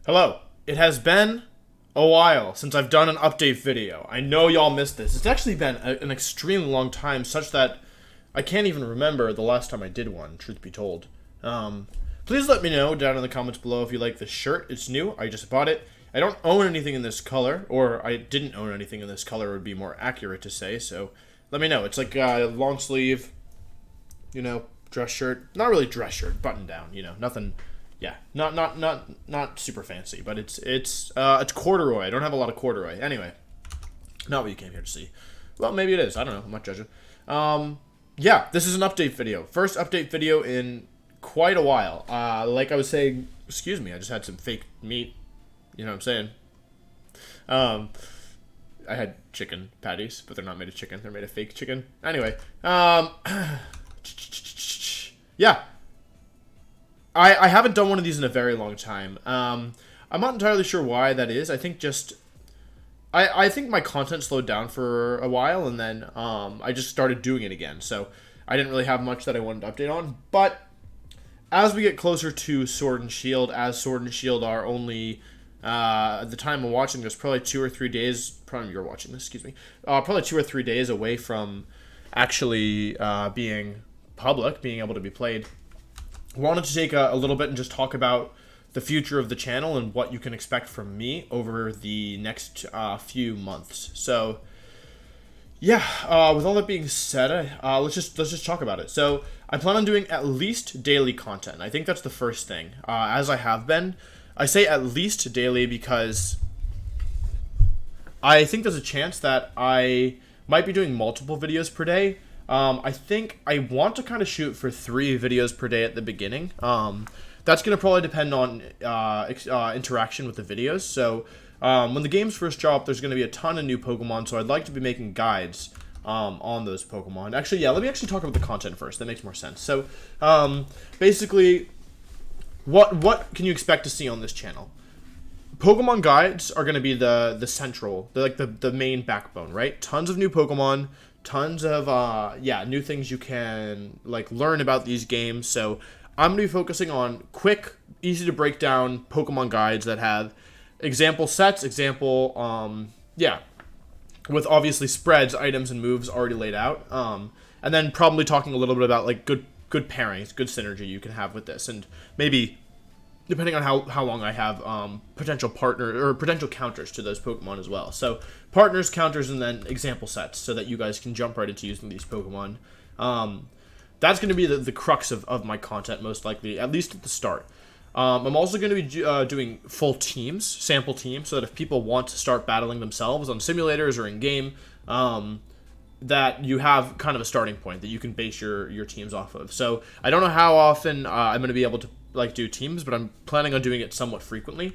Hello. It has been a while since I've done an update video. I know y'all missed this. It's actually been an extremely long time, such that I can't even remember the last time I did one, truth be told. Please let me know down in the comments below if you like this shirt. It's new. I just bought it. I don't own anything in this color, or I didn't own anything in this color would be more accurate to say, so let me know. It's like a long sleeve, dress shirt. Not really dress shirt, button down, nothing. Yeah, not super fancy, but it's corduroy. I don't have a lot of corduroy. Anyway, not what you came here to see. Well, maybe it is. I don't know. I'm not judging. Yeah, this is an update video. First update video in quite a while. Like I was saying, excuse me, I just had some fake meat. You know what I'm saying? I had chicken patties, but they're not made of chicken. They're made of fake chicken. Anyway, yeah. I haven't done one of these in a very long time. I'm not entirely sure why that is. I think just I think my content slowed down for a while, and then I just started doing it again. So I didn't really have much that I wanted to update on. But as we get closer to Sword and Shield, as Sword and Shield are only at the time of watching this, probably 2 or 3 days. Probably you're watching this. Excuse me. Probably 2 or 3 days away from actually being public, being able to be played. Wanted to take a little bit and just talk about the future of the channel and what you can expect from me over the next few months. So, yeah, with all that being said, let's just talk about it. So, I plan on doing at least daily content. I think that's the first thing, as I have been. I say at least daily because I think there's a chance that I might be doing multiple videos per day. I think I want to kind of shoot for 3 videos per day at the beginning. That's going to probably depend on interaction with the videos. So when the games first drop, there's going to be a ton of new Pokemon, so I'd like to be making guides on those Pokemon. Actually, yeah, let me actually talk about the content first. That makes more sense. So basically, what can you expect to see on this channel? Pokemon guides are going to be the central, the main backbone, right? Tons of new Pokemon, tons of new things you can learn about these games. So I'm gonna be focusing on quick, easy to break down Pokemon guides that have example sets, with obviously spreads, items, and moves already laid out. And then probably talking a little bit about good pairings, good synergy you can have with this, and maybe depending on how long I have, potential partner or potential counters to those Pokemon as well. So partners, counters, and then example sets so that you guys can jump right into using these Pokemon. That's going to be the crux of my content, most likely, at least at the start. I'm also going to be doing full teams, sample teams, so that if people want to start battling themselves on simulators or in-game, that you have kind of a starting point that you can base your teams off of. So I don't know how often I'm going to be able to do teams, but I'm planning on doing it somewhat frequently,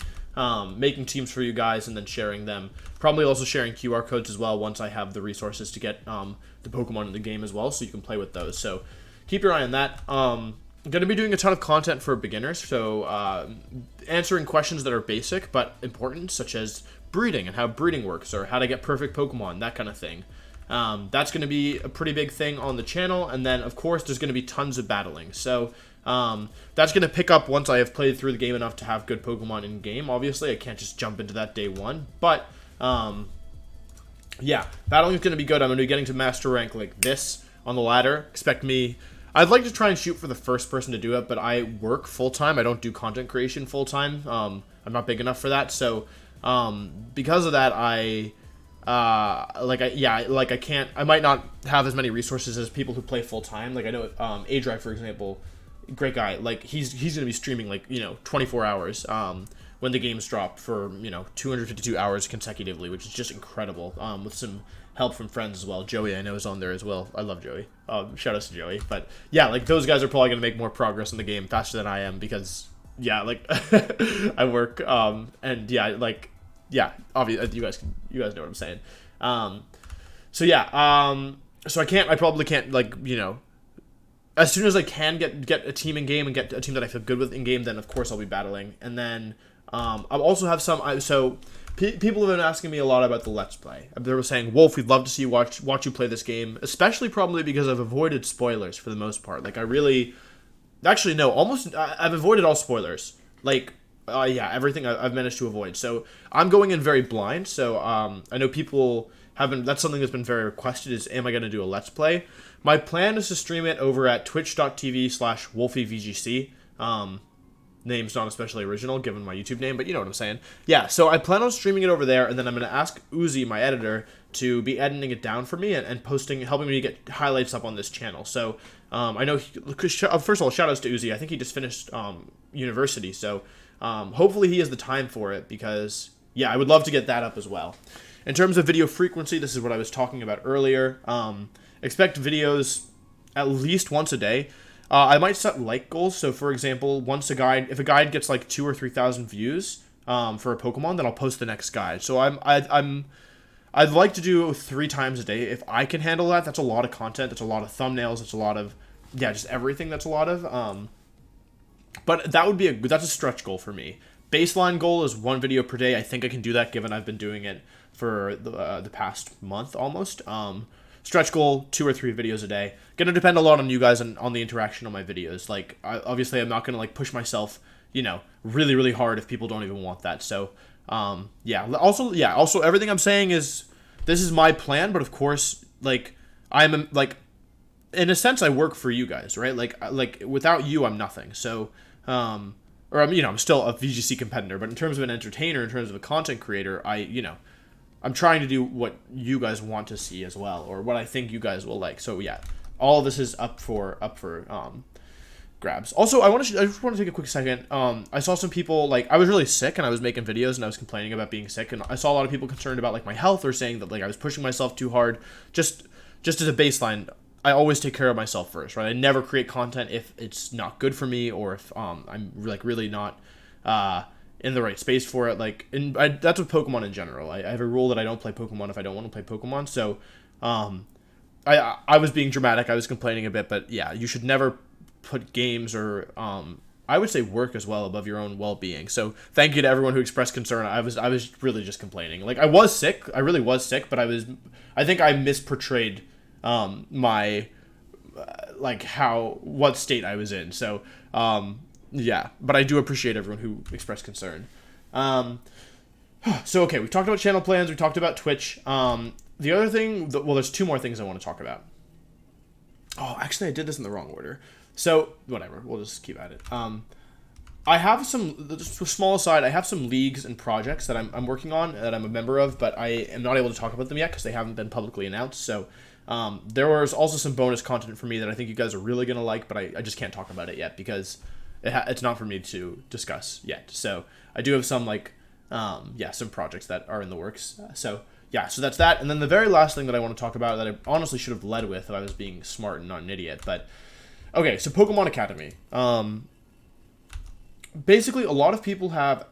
making teams for you guys and then sharing them. Probably also sharing QR codes as well once I have the resources to get the Pokemon in the game as well, so you can play with those. So keep your eye on that. I'm going to be doing a ton of content for beginners, so answering questions that are basic but important, such as breeding and how breeding works, or how to get perfect Pokemon, that kind of thing. That's going to be a pretty big thing on the channel, and then of course there's going to be tons of battling. So that's going to pick up once I have played through the game enough to have good Pokemon in game. Obviously, I can't just jump into that day one, but yeah, battling is going to be good. I'm going to be getting to master rank like this on the ladder. Expect me. I'd like to try and shoot for the first person to do it, but I work full-time. I don't do content creation full-time. I'm not big enough for that, so because of that, I can't. I might not have as many resources as people who play full time. Like I know, Adrive, for example, great guy. Like he's gonna be streaming 24 hours when the games drop for 252 hours consecutively, which is just incredible. With some help from friends as well. Joey, I know, is on there as well. I love Joey. Shout out to Joey. But yeah, those guys are probably gonna make more progress in the game faster than I am because I work and yeah, obviously, you guys know what I'm saying. So I probably can't, as soon as I can get a team in game and get a team that I feel good with in game, then of course I'll be battling. And then I'll also have people have been asking me a lot about the Let's Play. They were saying, Wolf, we'd love to see you watch you play this game, especially probably because I've avoided spoilers for the most part. I've avoided all spoilers. yeah, everything I've managed to avoid. So I'm going in very blind. So I know people have been. That's something that's been very requested. Is am I going to do a let's play? My plan is to stream it over at twitch.tv/WolfieVGC. Name's not especially original given my YouTube name, but you know what I'm saying. Yeah, so I plan on streaming it over there, and then I'm going to ask Uzi, my editor, to be editing it down for me and posting, helping me get highlights up on this channel. So I know, first of all, shout outs to Uzi. I think he just finished university, so hopefully he has the time for it because, yeah, I would love to get that up as well. In terms of video frequency, this is what I was talking about earlier. Expect videos at least once a day. I might set like goals. So, for example, if a guide gets like 2,000 or 3,000 views for a Pokemon, then I'll post the next guide. So I'd like to do 3 times a day if I can handle that. That's a lot of content. That's a lot of thumbnails. That's a lot of just everything. That's a lot of. But that's a stretch goal for me. Baseline goal is 1 video per day. I think I can do that given I've been doing it for the past month almost. Stretch goal, 2 or 3 videos a day. Gonna depend a lot on you guys and on the interaction on my videos. Like, obviously, I'm not gonna like push myself, really, really hard if people don't even want that. So, yeah. Also, everything I'm saying is this is my plan, but of course, like, I'm like, in a sense, I work for you guys, right? Like without you, I'm nothing. So, or I'm still a VGC competitor, but in terms of an entertainer, in terms of a content creator, I'm trying to do what you guys want to see as well, or what I think you guys will like. So yeah, all of this is up for grabs. Also, I just want to take a quick second. I saw some people, like, I was really sick and I was making videos and I was complaining about being sick, and I saw a lot of people concerned about like my health or saying that like I was pushing myself too hard. Just as a baseline, I always take care of myself first, right? I never create content if it's not good for me or if I'm like really not in the right space for it. That's with Pokemon in general. I have a rule that I don't play Pokemon if I don't want to play Pokemon. So I was being dramatic. I was complaining a bit, but yeah, you should never put games or I would say work as well above your own well-being. So thank you to everyone who expressed concern. I was really just complaining. Like, I was sick. I really was sick, but I think I misportrayed my what state I was in. So yeah, but I do appreciate everyone who expressed concern. So okay, we talked about channel plans. We talked about Twitch. The other thing, there's 2 more things I want to talk about. Oh, actually, I did this in the wrong order. So whatever, we'll just keep at it. I have small aside. I have some leagues and projects that I'm working on that I'm a member of, but I am not able to talk about them yet because they haven't been publicly announced. So there was also some bonus content for me that I think you guys are really gonna like, but I just can't talk about it yet because it's not for me to discuss yet. So I do have some some projects that are in the works. So that's that. And then the very last thing that I want to talk about that I honestly should have led with if I was being smart and not an idiot. But okay, so Pokemon Academy. Basically, a lot of people have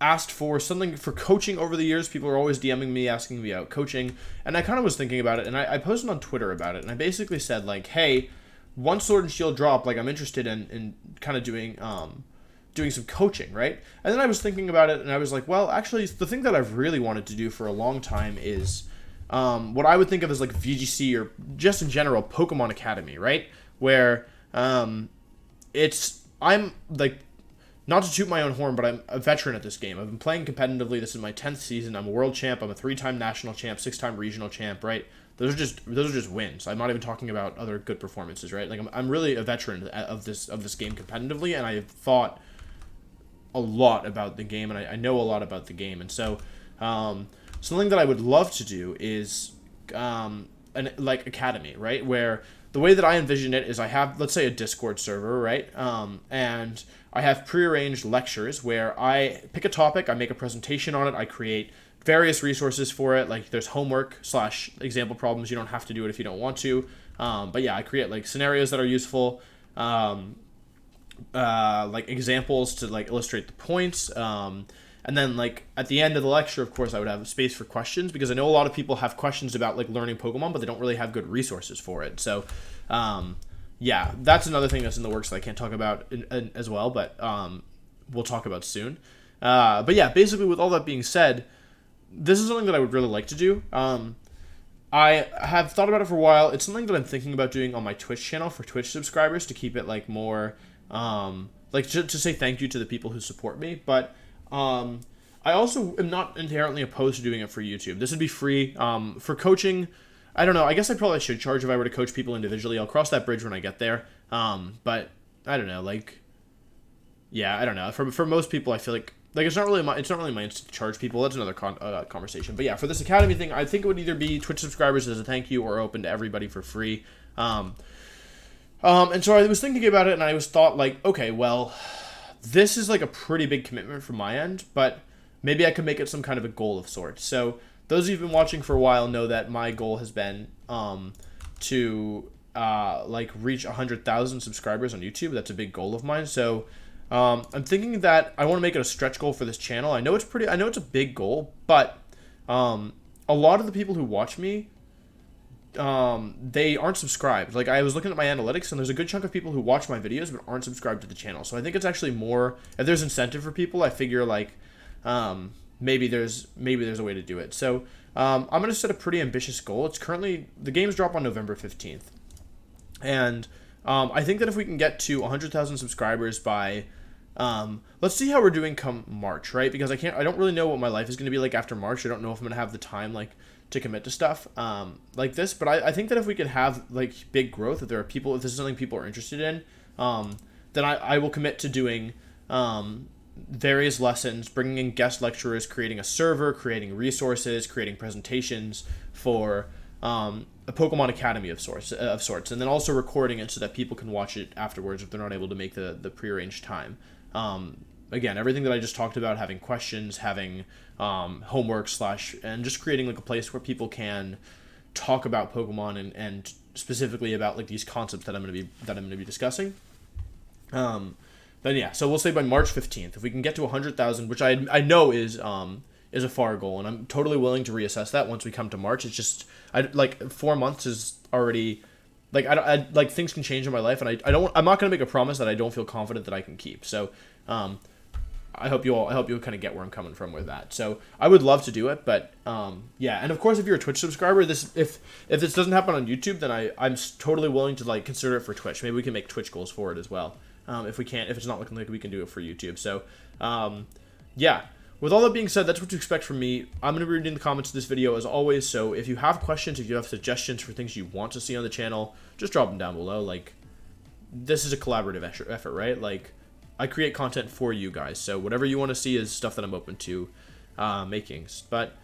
asked for something for coaching over the years. People are always DMing me, asking me about coaching. And I kind of was thinking about it, and I posted on Twitter about it. And I basically said, like, hey, once Sword and Shield drop, like, I'm interested in kind of doing some coaching, right? And then I was thinking about it, and I was like, well, actually, the thing that I've really wanted to do for a long time is what I would think of as, like, VGC or just in general Pokemon Academy, right? Where I'm, like, not to toot my own horn, but I'm a veteran at this game. I've been playing competitively. This is my 10th season. I'm a world champ. I'm a 3-time national champ, 6-time regional champ, right? Those are just wins. I'm not even talking about other good performances, right? Like, I'm really a veteran of this game competitively, and I've thought a lot about the game, and I know a lot about the game. And so something that I would love to do is Academy, right? Where the way that I envision it is I have, let's say, a Discord server, right? And I have prearranged lectures where I pick a topic, I make a presentation on it, I create various resources for it, like there's homework / example problems. You don't have to do it if you don't want to. But yeah, I create like scenarios that are useful, like examples to like illustrate the points. And then like at the end of the lecture, of course, I would have space for questions because I know a lot of people have questions about like learning Pokemon, but they don't really have good resources for it. So, yeah, that's another thing that's in the works that I can't talk about as well, but we'll talk about soon. But yeah, basically with all that being said, this is something that I would really like to do. I have thought about it for a while. It's something that I'm thinking about doing on my Twitch channel for Twitch subscribers to keep it like more like to say thank you to the people who support me. But I also am not inherently opposed to doing it for YouTube. This would be free. For coaching, I don't know. I guess I probably should charge if I were to coach people individually. I'll cross that bridge when I get there. But I don't know. Like, yeah, I don't know. For most people, I feel like it's not really my instinct to charge people. That's another conversation. But yeah, for this academy thing, I think it would either be Twitch subscribers as a thank you or open to everybody for free. And so I was thinking about it, and I thought like, okay, well, this is like a pretty big commitment from my end, but maybe I could make it some kind of a goal of sorts. So those of you who've been watching for a while know that my goal has been to like reach 100,000 subscribers on YouTube. That's a big goal of mine. So I'm thinking that I want to make it a stretch goal for this channel. I know it's a big goal, but a lot of the people who watch me, they aren't subscribed. Like, I was looking at my analytics, and there's a good chunk of people who watch my videos but aren't subscribed to the channel. So I think it's actually more, if there's incentive for people, I figure like maybe there's a way to do it. So I'm gonna set a pretty ambitious goal. It's currently, the games drop on November 15th, and I think that if we can get to 100,000 subscribers by let's see how we're doing come March, right? Because I don't really know what my life is going to be like after March. I don't know if I'm going to have the time like to commit to stuff like this, but I think that if we could have like big growth, if this is something people are interested in, then I will commit to doing various lessons, bringing in guest lecturers, creating a server, creating resources, creating presentations for a Pokemon Academy of sorts, and then also recording it so that people can watch it afterwards if they're not able to make the prearranged time. Again, everything that I just talked about, having questions, having homework and just creating like a place where people can talk about Pokemon and specifically about like these concepts that I'm going to be discussing. Then yeah, so we'll say by March 15th, if we can get to 100,000, which I know is a far goal, and I'm totally willing to reassess that once we come to March. It's just like 4 months is already like I like things can change in my life, and I'm not going to make a promise that I don't feel confident that I can keep. So I hope you kind of get where I'm coming from with that. So I would love to do it, but yeah, and of course if you're a Twitch subscriber, if this doesn't happen on YouTube, then I'm totally willing to like consider it for Twitch. Maybe we can make Twitch goals for it as well. If it's not looking like we can do it for YouTube. So yeah. With all that being said, that's what to expect from me. I'm going to be reading the comments of this video as always, so if you have questions, if you have suggestions for things you want to see on the channel, just drop them down below. Like, this is a collaborative effort, right? Like, I create content for you guys, so whatever you want to see is stuff that I'm open to making. But,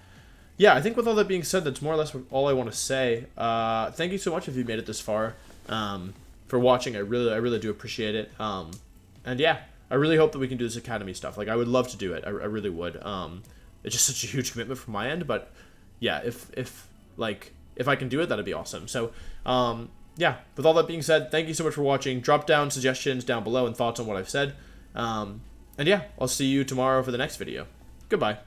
yeah, I think with all that being said, that's more or less all I want to say. Thank you so much if you made it this far for watching. I really do appreciate it. And, yeah. I really hope that we can do this Academy stuff. Like, I would love to do it. I really would. It's just such a huge commitment from my end. But, yeah, if I can do it, that'd be awesome. So, yeah, with all that being said, thank you so much for watching. Drop down suggestions down below and thoughts on what I've said. And, yeah, I'll see you tomorrow for the next video. Goodbye.